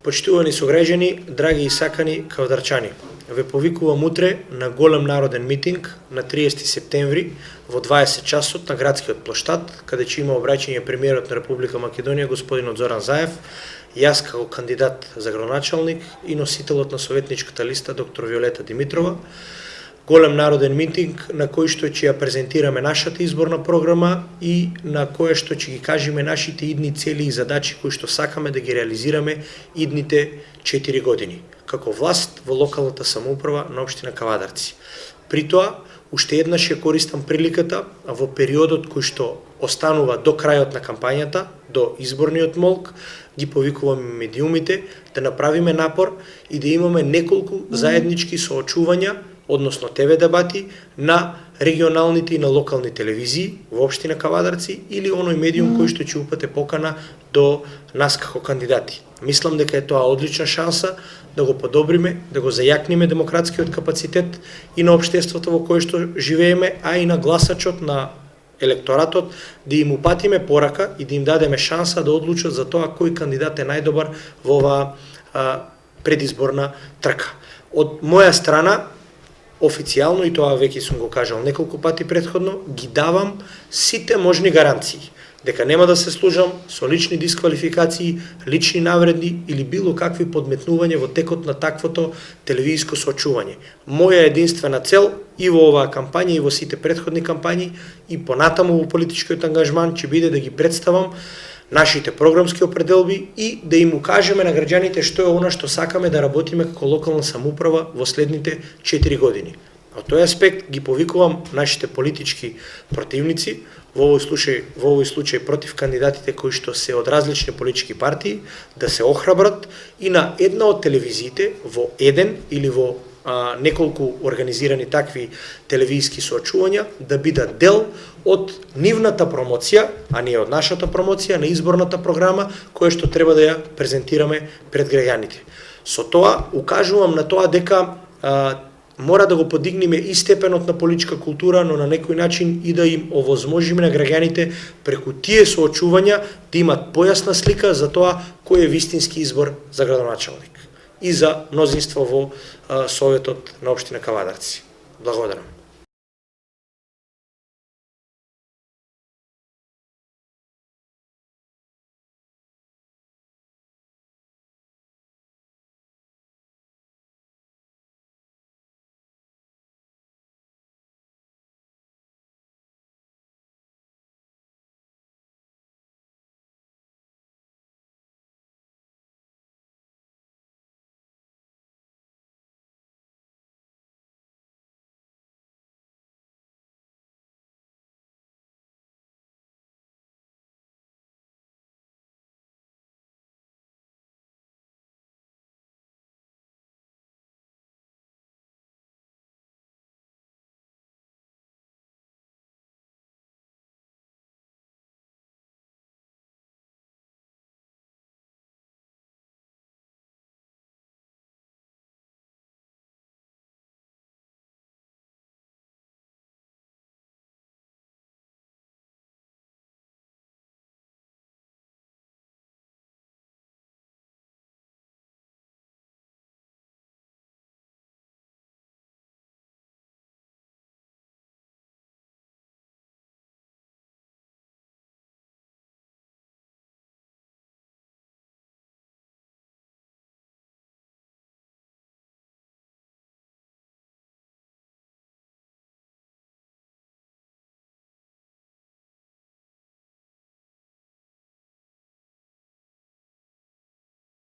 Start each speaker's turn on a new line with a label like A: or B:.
A: Почитувани сограѓани, драги и сакани кавдарчани, ве повикувам утре на голем народен митинг на 30 септември во 20 часот на градскиот плоштад, каде ќе има обраќање премиерот на Република Македонија господинот Зоран Заев, јас како кандидат за градоначалник и носителот на советничката листа доктор Виолета Димитрова. Голем народен митинг на кој што ќе ја презентираме нашата изборна програма и на која што ќе ги кажеме нашите идни цели и задачи кои што сакаме да ги реализираме идните 4 години како власт во локалната самоуправа на општина Кавадарци. При тоа, уште еднаш ја користам приликата во периодот кој што останува до крајот на кампањата, до изборниот молк, ги повикуваме медиумите да направиме напор и да имаме неколку заеднички соочувања, односно ТВ дебати на регионалните и на локални телевизии во општина Кавадарци или оној медиум кој што ќе упате покана до нас како кандидати. Мислам дека е тоа одлична шанса да го подобриме, да го зајакниме демократскиот капацитет и на општеството во кое што живееме, а и на гласачот, на електоратот, да им упатиме порака и да им дадеме шанса да одлучат за тоа кој кандидат е најдобар во оваа предизборна трка. Од моја страна, официјално, и тоа веќе сум го кажал неколку пати претходно, ги давам сите можни гаранции дека нема да се служам со лични дисквалификации, лични навреди или било какви подметнувања во текот на таквото телевизиско соочување. Моја единствена цел и во оваа кампања и во сите претходни кампањи и понатаму во политичкиот ангажман ќе биде да ги представам нашите програмски определби и да им укажеме на граѓаните што е она што сакаме да работиме како локална самоуправа во следните 4 години. Од тој аспект ги повикувам нашите политички противници, во овој случај против кандидатите кои што се од различни политички партии, да се охрабрат и на една од телевизиите во еден или во неколку организирани такви телевизиски соочувања да бидат дел од нивната промоција, а не од нашата промоција на изборната програма која што треба да ја презентираме пред граѓаните. Со тоа укажувам на тоа дека мора да го подигнеме и степенот на политичка култура, но на некој начин и да им овозможиме на граѓаните преку тие соочувања да имат појасна слика за тоа кој е вистински избор за градоначалник и за мнозинство во Советот на општина Кавадарци. Благодарам.